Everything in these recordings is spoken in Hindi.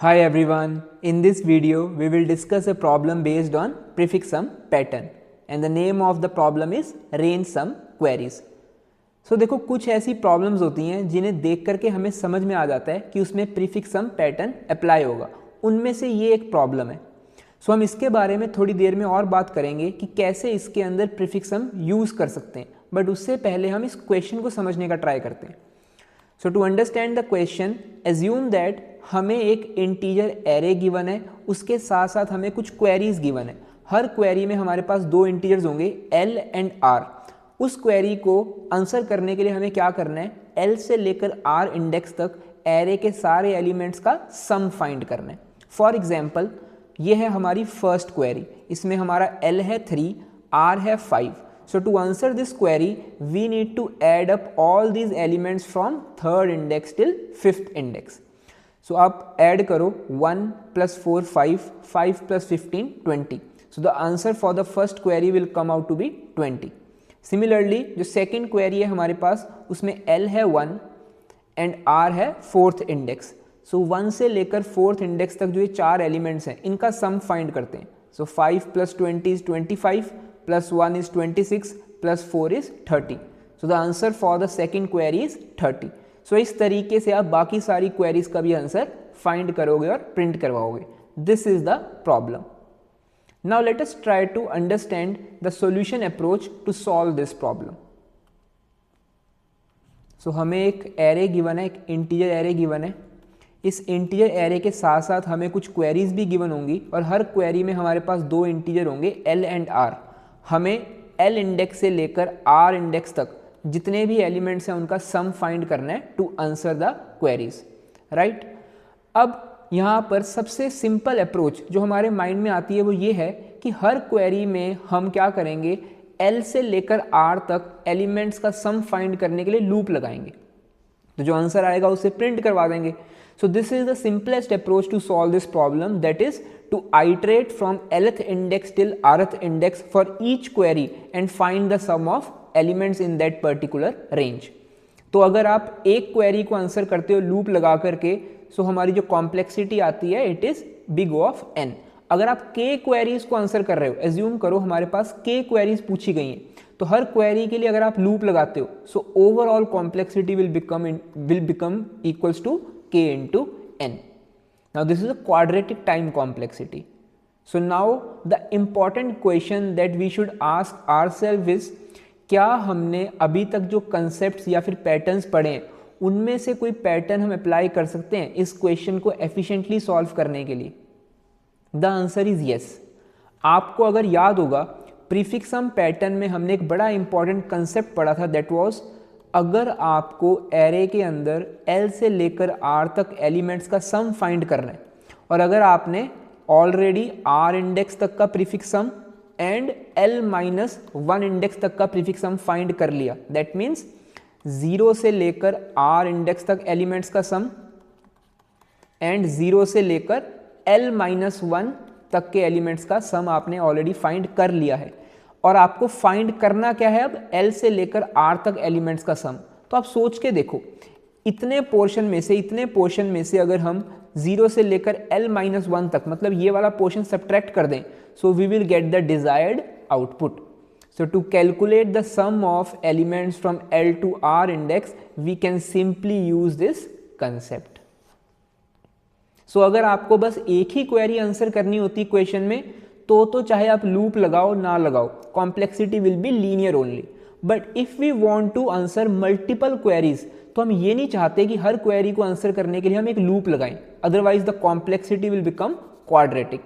Hi everyone, in this video we will discuss a problem based on prefix sum pattern and the name of the problem is range sum queries. So देखो कुछ ऐसी प्रॉब्लम्स होती हैं जिन्हें देख करके हमें समझ में आ जाता है कि उसमें प्रीफिक्स सम पैटर्न अप्लाई होगा, उनमें से ये एक प्रॉब्लम है। सो हम इसके बारे में थोड़ी देर में और बात करेंगे कि कैसे इसके अंदर प्रीफिक्स सम यूज़ कर सकते हैं, बट उससे पहले हम इस क्वेश्चन को समझने का ट्राई करते हैं। So to understand the question, assume that हमें एक इंटीजर एरे गिवन है, उसके साथ साथ हमें कुछ क्वेरीज गिवन है। हर क्वेरी में हमारे पास दो इंटीजर्स होंगे एल एंड आर। उस क्वेरी को आंसर करने के लिए हमें क्या करना है, एल से लेकर आर इंडेक्स तक एरे के सारे एलिमेंट्स का सम फाइंड करना है। फॉर एग्जाम्पल ये है हमारी फर्स्ट क्वेरी, इसमें हमारा एल है 3, आर है 5। So to answer this query, we need to add up all these elements from third index till fifth index. So आप add करो 1 plus 4 5, 5 plus 15 20. So the answer for the first query will come out to be 20. Similarly जो second query है हमारे पास, उसमें L है 1 and R है fourth index. So 1 से लेकर fourth index तक जो ये चार elements हैं इनका sum find करते हैं। So 5 plus 20 is 25. Plus 1 is 26 plus 4 is 30. So the answer for the second query is 30. So इस तरीके से आप बाकी सारी क्वेरीज का भी आंसर फाइंड करोगे और प्रिंट करवाओगे। This is the problem. Now let us try to understand the solution approach to solve this problem. So हमें एक एरे गिवन है, एक इंटीजर एरे गिवन है। इस इंटीजर एरे के साथ साथ हमें कुछ क्वेरीज भी गिवन होंगी और हर क्वेरी में हमारे पास दो इंटीजर होंगे एल एंड आर। हमें एल इंडेक्स से लेकर आर इंडेक्स तक जितने भी एलिमेंट्स हैं उनका सम फाइंड करना है to answer the queries, right. अब यहाँ पर सबसे सिंपल अप्रोच जो हमारे माइंड में आती है वो ये है कि हर क्वेरी में हम क्या करेंगे, एल से लेकर आर तक एलिमेंट्स का सम फाइंड करने के लिए लूप लगाएंगे, तो जो आंसर आएगा उसे प्रिंट करवा देंगे। So this is the simplest approach to solve this problem, that is to iterate from lth index till rth index for each query and find the sum of elements in that particular range. तो अगर आप एक क्वेरी को आंसर करते हो लूप लगा करके, सो हमारी जो कॉम्प्लेक्सिटी आती है it is big of n। अगर आप k क्वेरीज को आंसर कर रहे हो, एज्यूम करो हमारे पास k क्वेरीज पूछी गई हैं, तो हर क्वेरी के लिए अगर आप लूप लगाते हो so overall complexity will become equals to k into n. Now this is a quadratic time complexity. So now the important question that we should ask ourselves is, क्या हमने अभी तक जो concepts या फिर patterns पढ़े हैं उनमें से कोई पैटर्न हम अप्लाई कर सकते हैं इस क्वेश्चन को एफिशिएंटली सॉल्व करने के लिए? The answer is yes. आपको अगर याद होगा प्रीफिक्स सम पैटर्न में हमने एक बड़ा इंपॉर्टेंट कंसेप्ट पढ़ा था, दैट वाज अगर आपको एरे के अंदर L से लेकर R तक एलिमेंट्स का सम फाइंड करना है और अगर आपने ऑलरेडी R इंडेक्स तक का prefix some and L-1 index तक का प्रीफिक्स सम फाइंड कर लिया, दैट मीन्स 0 से लेकर R इंडेक्स तक एलिमेंट्स का सम एंड 0 से लेकर L-1 तक के एलिमेंट्स का सम आपने ऑलरेडी फाइंड कर लिया है। और आपको फाइंड करना क्या है अब, L से लेकर R तक एलिमेंट्स का सम। तो आप सोच के देखो, इतने पोर्शन में से अगर हम 0 से लेकर L-1 तक, मतलब ये वाला पोर्शन सब्ट्रैक्ट कर दें, so we will get the desired output. So to calculate the sum of elements from L to R index we can simply use this concept. So अगर आपको बस एक ही क्वेरी आंसर करनी होती क्वेश्चन में तो चाहे आप लूप लगाओ ना लगाओ, complexity will be linear only. But if we want to answer multiple queries, तो हम ये नहीं चाहते कि हर क्वेरी को आंसर करने के लिए हम एक लूप लगाएं, otherwise the complexity will become quadratic.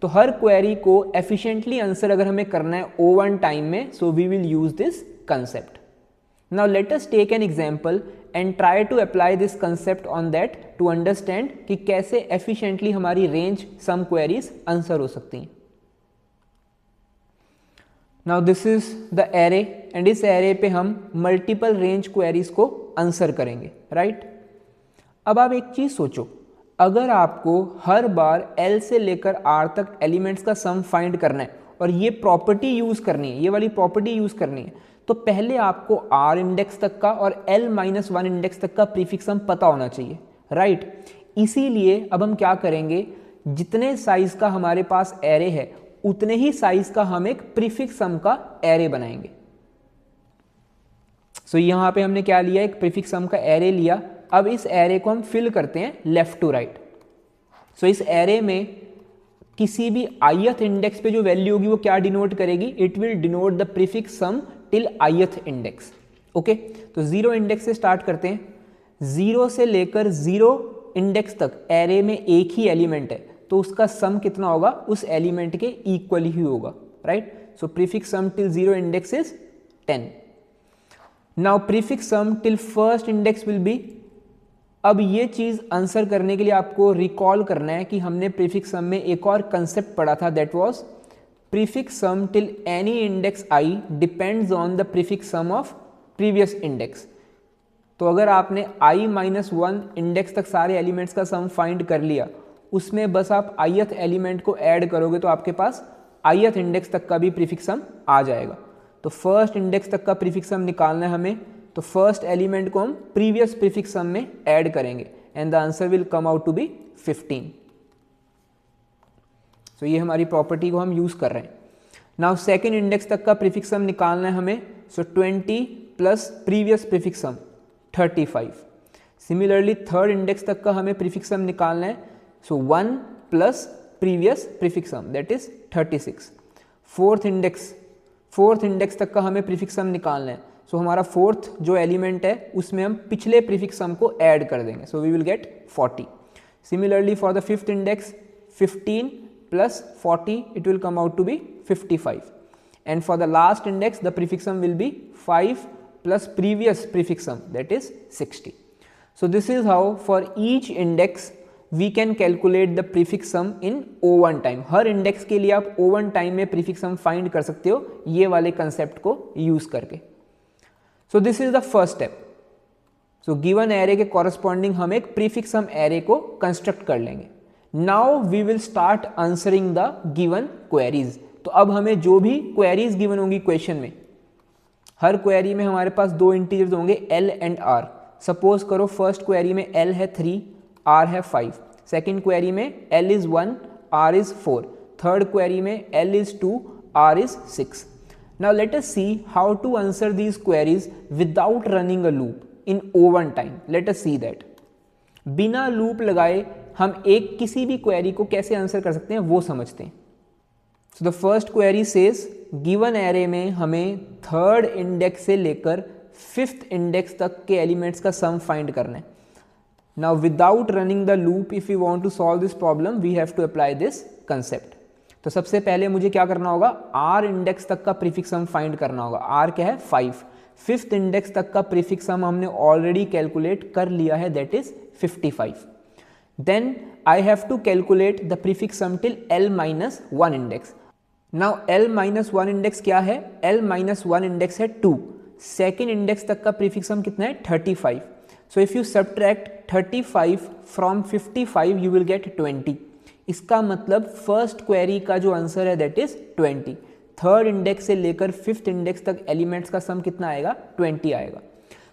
तो हर क्वेरी को एफिशिएंटली आंसर अगर हमें करना है O1 टाइम में, so we will use this concept. Now let us take an example and try to apply this concept on that to understand कि कैसे एफिशिएंटली हमारी रेंज सम क्वेरीज आंसर हो सकती हैं। Now this is the array and इस एरे पे हम मल्टीपल रेंज क्वेरीज को आंसर करेंगे, राइट। अब आप एक चीज सोचो, अगर आपको हर बार L से लेकर R तक एलिमेंट्स का सम फाइंड करना है और ये प्रॉपर्टी यूज करनी है, ये वाली प्रॉपर्टी यूज करनी है, तो पहले आपको R इंडेक्स तक का और L-1 इंडेक्स तक का प्रीफिक्स सम पता होना चाहिए, राइट। इसीलिए अब हम क्या करेंगे, जितने साइज का हमारे पास एरे है उतने ही साइज का हम एक प्रीफिक्स सम का एरे बनाएंगे। सो यहाँ पे हमने क्या लिया, एक प्रीफिक्स सम का एरे लिया। अब इस एरे को हम फिल करते हैं लेफ्ट टू राइट। सो इस एरे में किसी भी ith इंडेक्स पे जो वैल्यू होगी वो क्या डिनोट करेगी, it will denote the prefix sum till ith index. Okay, तो 0 इंडेक्स से स्टार्ट करते हैं। 0 से लेकर 0 इंडेक्स तक एरे में एक ही एलिमेंट है, तो उसका सम कितना होगा, उस एलिमेंट के इक्वल ही होगा, right. So prefix sum till 0 index is 10। Now prefix sum till first index will be, अब ये चीज आंसर करने के लिए आपको रिकॉल करना है कि हमने प्रीफिक्स सम में एक और कंसेप्ट पढ़ा था, that was prefix sum till any index i depends on the prefix sum of previous index. तो अगर आपने i-1 इंडेक्स तक सारे एलिमेंट्स का सम फाइंड कर लिया, उसमें बस आप ith एलिमेंट को ऐड करोगे तो आपके पास ith इंडेक्स तक का भी प्रीफिक्स सम आ जाएगा। तो फर्स्ट इंडेक्स तक का प्रीफिक्स सम निकालना है हमें, तो फर्स्ट एलिमेंट को हम प्रीवियस प्रीफिक्स सम में ऐड करेंगे and the answer will come out to be 15। So ये हमारी प्रॉपर्टी को हम यूज कर रहे हैं। नाउ सेकंड इंडेक्स तक का प्रीफिक्स सम निकालना है हमें, so 20 plus previous prefix sum 35। Similarly third index तक का हमें प्रीफिक्स सम निकालना है, so 1 plus previous prefix sum that is 36। Fourth index तक का हमें प्रीफिक्स सम निकालना है, सो हमारा फोर्थ जो एलिमेंट है उसमें हम पिछले प्रीफिक्स सम को ऐड कर देंगे, so we will get 40। Similarly for the fifth index 15 plus 40 it will come out to be 55 and for the last index the prefix sum will be 5 plus previous prefix sum that is 60। So this is how for each index we can calculate the prefix sum in O1 time. हर इंडेक्स के लिए आप O1 टाइम में प्रीफिक्स सम फाइंड कर सकते हो ये वाले कंसेप्ट को यूज करके। So this is the first step. So given array के कॉरस्पॉन्डिंग हम एक प्रीफिक्स सम एरे को कंस्ट्रक्ट कर लेंगे। Now we will start answering the given queries. तो अब हमें जो भी क्वेरीज गिवन होंगी क्वेश्चन में, हर क्वेरी में हमारे पास दो इंटीजर्स होंगे L एंड R। सपोज करो फर्स्ट क्वेरी में L है 3, R है 5, सेकेंड क्वेरी में L is 1, R is 4, third query में L is 2, R is 6। Now let us see how to answer these queries without running a loop in O1 time. Let us see that. बिना लूप लगाए हम एक किसी भी क्वेरी को कैसे आंसर कर सकते हैं वो समझते हैं। So the first query says given array में हमें थर्ड इंडेक्स से लेकर फिफ्थ इंडेक्स तक के एलिमेंट्स का सम फाइंड करना है। Now without running the loop, if we want to solve this problem, we have to apply this concept. तो सबसे पहले मुझे क्या करना होगा, R इंडेक्स तक का प्रीफिक्स सम फाइंड करना होगा। R क्या है 5। फिफ्थ इंडेक्स तक का प्रीफिक्स सम हमने ऑलरेडी कैलकुलेट कर लिया है, that is 55। Then I have to calculate the prefix sum till L-1 index. Now L-1 index क्या है, L-1 इंडेक्स है 2। सेकेंड इंडेक्स तक का प्रीफिक्स सम कितना है 35। So if you subtract 35 from 55 you will get 20। इसका मतलब फर्स्ट क्वेरी का जो आंसर है दैट इज 20। थर्ड इंडेक्स से लेकर फिफ्थ इंडेक्स तक एलिमेंट्स का सम कितना आएगा, 20 आएगा।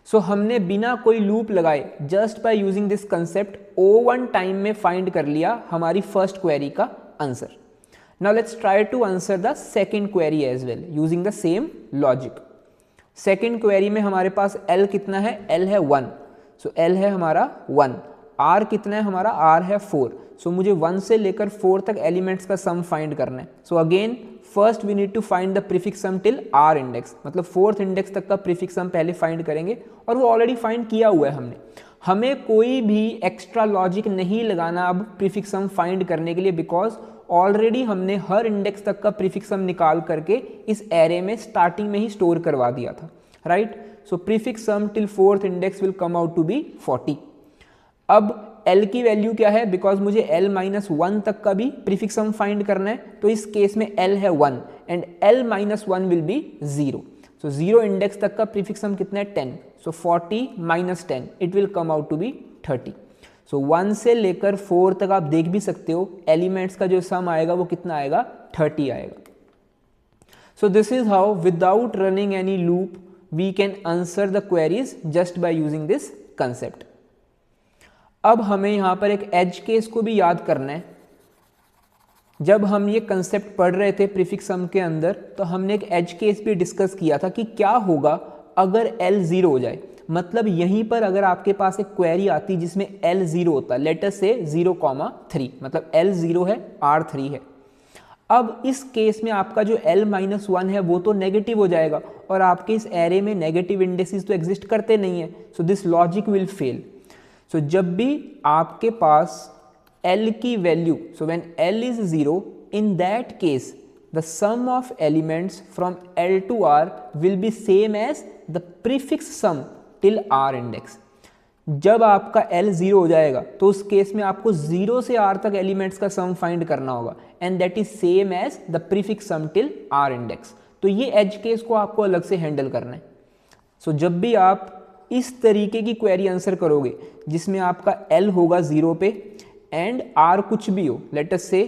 सो हमने बिना कोई लूप लगाए just by using this concept O1 time में फाइंड कर लिया हमारी फर्स्ट क्वेरी का answer. Now let's try to answer the second query as well using the same logic. Second query में हमारे पास L कितना है, L है 1, सो L है हमारा 1। R कितना है हमारा, R है 4। सो मुझे 1 से लेकर 4 तक एलिमेंट्स का सम फाइंड करना है। So again first we need to find the prefix sum till R index, मतलब फोर्थ इंडेक्स तक का प्रीफिक्स सम पहले फाइंड करेंगे और वो ऑलरेडी फाइंड किया हुआ है हमने। हमें कोई भी एक्स्ट्रा लॉजिक नहीं लगाना अब प्रीफिक्स सम फाइंड करने के लिए, बिकॉज ऑलरेडी हमने हर इंडेक्स तक का प्रीफिक्स सम निकाल करके इस एरे में स्टार्टिंग में ही स्टोर करवा दिया था, right. So prefix sum till fourth index will come out to be 40। अब L की वैल्यू क्या है, बिकॉज मुझे L-1 तक का भी प्रीफिक्स सम फाइंड करना है, तो इस केस में L है 1 and L-1 will be 0। So 0 index तक का प्रीफिक्स सम कितना है 10। So 40 - 10 it will come out to be 30। So 1 से लेकर 4 तक आप देख भी सकते हो एलिमेंट्स का जो सम आएगा वो कितना आएगा, 30 आएगा। So this is how without running any loop we can answer the queries just by using this concept. अब हमें यहाँ पर एक एज केस को भी याद करना है। जब हम ये कंसेप्ट पढ़ रहे थे प्रीफिक्स सम के अंदर, तो हमने एक एज केस भी डिस्कस किया था कि क्या होगा अगर L 0 हो जाए। मतलब यहीं पर अगर आपके पास एक क्वेरी आती जिसमें L 0 होता, लेट अस से 0,3, मतलब L 0 है, R 3 है। अब इस केस में आपका जो L-1 है वो तो नेगेटिव हो जाएगा, और आपके इस एरे में नेगेटिव इंडेक्सेस तो एग्जिस्ट करते नहीं है, so this logic will fail. So जब भी आपके पास L की value, so when L is 0, in that case the sum of elements from L to R will be same as the prefix sum till R index. जब आपका L 0 हो जाएगा तो उस केस में आपको 0 से R तक एलिमेंट्स का सम फाइंड करना होगा, and that is same as the prefix sum till R index. तो ये एज केस को आपको अलग से हैंडल करना है। सो जब भी आप इस तरीके की क्वेरी आंसर करोगे जिसमें आपका L होगा 0 पे एंड R कुछ भी हो, लेट अस से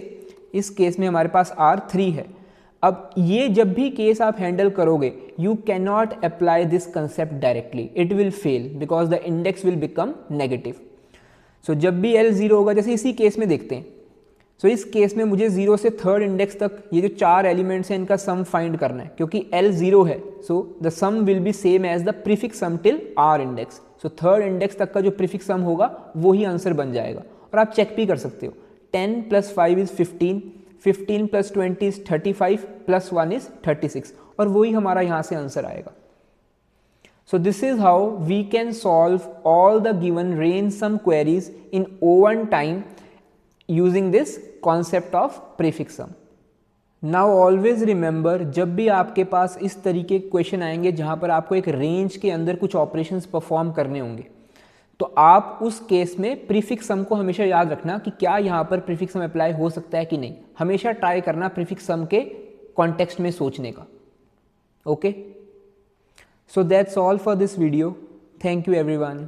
इस केस में हमारे पास R 3 है। अब ये जब भी केस आप हैंडल करोगे, you can not apply this concept directly, it will fail because the index will become negative. So जब भी L 0 होगा, जैसे इसी केस में देखते हैं, सो इस केस में मुझे 0 से 3rd इंडेक्स तक ये जो 4 एलिमेंट्स हैं इनका सम फाइंड करना है, क्योंकि L 0 है, so the sum will be same as the prefix sum till R index. So 3rd index तक का जो प्रीफिक्स सम होगा वो ही आंसर बन जाएगा। और आप चेक भी कर सकते हो, 10 + 5 इज 15, 15 + 20 इज 35, +1 इज 36, और वही हमारा यहाँ से आंसर आएगा। So this is how we can solve all the given range sum queries in O1 time using this concept of prefix sum. Now always remember, जब भी आपके पास इस तरीके के क्वेश्चन आएंगे जहाँ पर आपको एक रेंज के अंदर कुछ ऑपरेशंस परफॉर्म करने होंगे, तो आप उस केस में प्रीफिक्स सम को हमेशा याद रखना कि क्या यहाँ पर प्रीफिक्स सम अप्लाई हो सकता है कि नहीं। हमेशा ट्राई करना प्रीफिक्स सम के कॉन्टेक्स्ट में सोचने का। Okay, so that's all for this video. Thank you everyone.